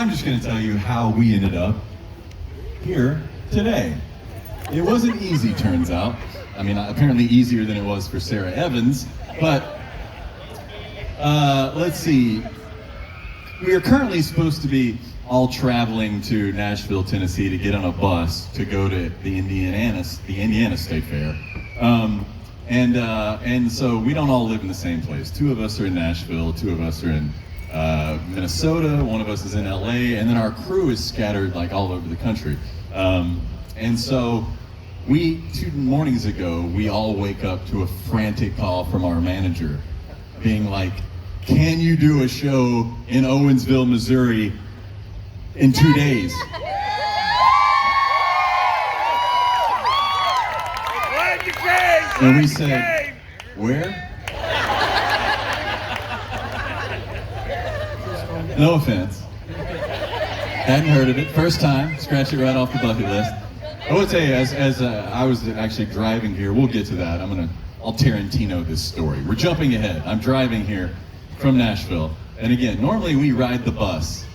I'm just going to tell you how we ended up here today. It wasn't easy, turns out. I mean, apparently easier than it was for Sarah Evans, but let's see. We are currently supposed to be all traveling to Nashville, Tennessee to get on a bus to go to the Indiana State Fair. And so we don't all live in the same place. Two of us are in Nashville, two of us are in Minnesota, one of us is in LA, and then our crew is scattered like all over the country. And so 2 mornings ago, we all wake up to a frantic call from our manager being like, can you do a show in Owensville, Missouri in 2 days? And we said, where? No offense. Hadn't heard of it. First time. Scratch it right off the bucket list. I will tell you, as I was actually driving here, we'll get to that. I'll Tarantino this story. We're jumping ahead. I'm driving here from Nashville. And again, normally we ride the bus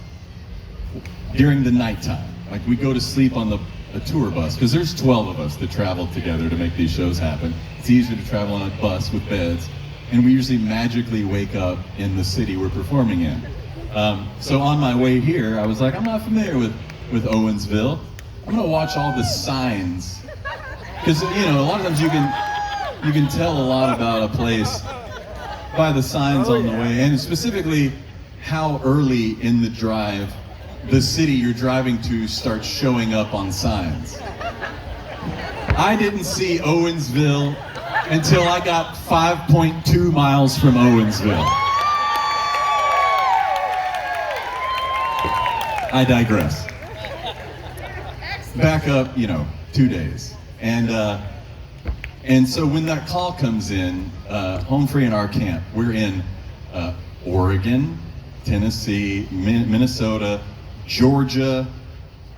during the nighttime. Like we go to sleep on a tour bus, because there's 12 of us that travel together to make these shows happen. It's easier to travel on a bus with beds. And we usually magically wake up in the city we're performing in. So on my way here, I was like, I'm not familiar with Owensville. I'm gonna watch all the signs. Because, a lot of times you can tell a lot about a place by the signs on the way, and specifically how early in the drive the city you're driving to starts showing up on signs. I didn't see Owensville until I got 5.2 miles from Owensville. I digress. Back up, 2 days. And so when that call comes in, Home Free in our camp, we're in Oregon, Tennessee, Minnesota, Georgia,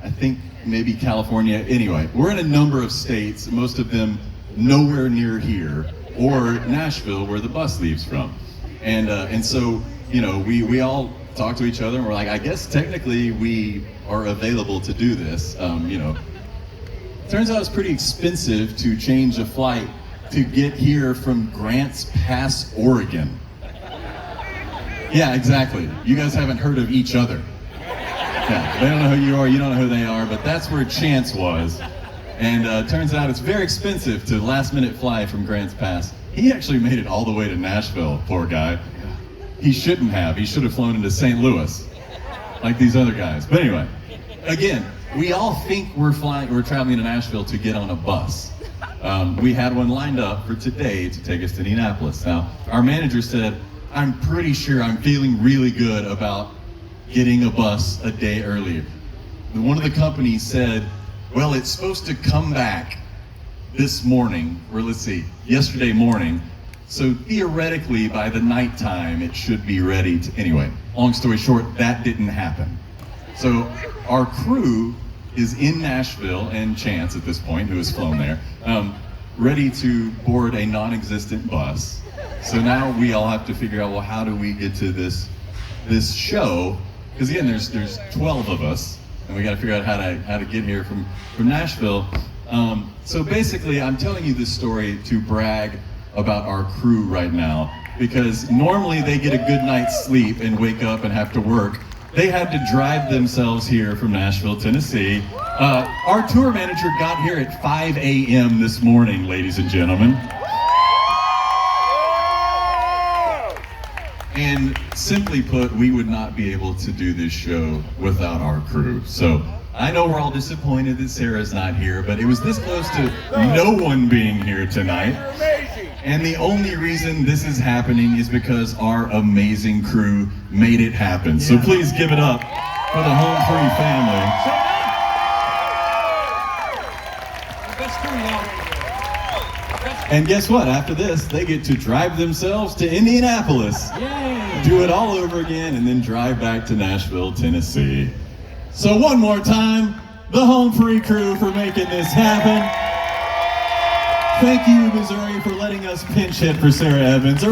I think maybe California. Anyway, we're in a number of states, most of them nowhere near here, or Nashville, where the bus leaves from. And so, we all talk to each other and we're like, I guess technically we are available to do this. Turns out it's pretty expensive to change a flight to get here from Grants Pass, Oregon. Yeah, exactly. You guys haven't heard of each other. Yeah, they don't know who you are, you don't know who they are, but that's where Chance was. And turns out it's very expensive to last minute fly from Grants Pass. He actually made it all the way to Nashville, poor guy. He shouldn't have. He should have flown into St. Louis, like these other guys. But anyway, again, we all think we're traveling to Nashville to get on a bus. We had one lined up for today to take us to Indianapolis. Now, our manager said, I'm pretty sure I'm feeling really good about getting a bus a day earlier. One of the companies said, well, it's supposed to come back this morning, or yesterday morning. So theoretically, by the nighttime, it should be ready to, anyway, long story short, that didn't happen. So our crew is in Nashville, and Chance at this point, who has flown there, ready to board a non-existent bus. So now we all have to figure out, well, how do we get to this show? Because again, there's 12 of us, and we got to figure out how to get here from Nashville. So basically, I'm telling you this story to brag about our crew right now, because normally they get a good night's sleep and wake up and have to work. They had to drive themselves here from Nashville, Tennessee. Our tour manager got here at 5 a.m. this morning, ladies and gentlemen. And simply put, we would not be able to do this show without our crew. So I know we're all disappointed that Sarah's not here, but it was this close to no one being here tonight. And the only reason this is happening is because our amazing crew made it happen. So please give it up for the Home Free family. And guess what? After this, they get to drive themselves to Indianapolis, do it all over again, and then drive back to Nashville, Tennessee. So one more time, the Home Free crew for making this happen. Thank you, Missouri, for letting us pinch hit for Sarah Evans.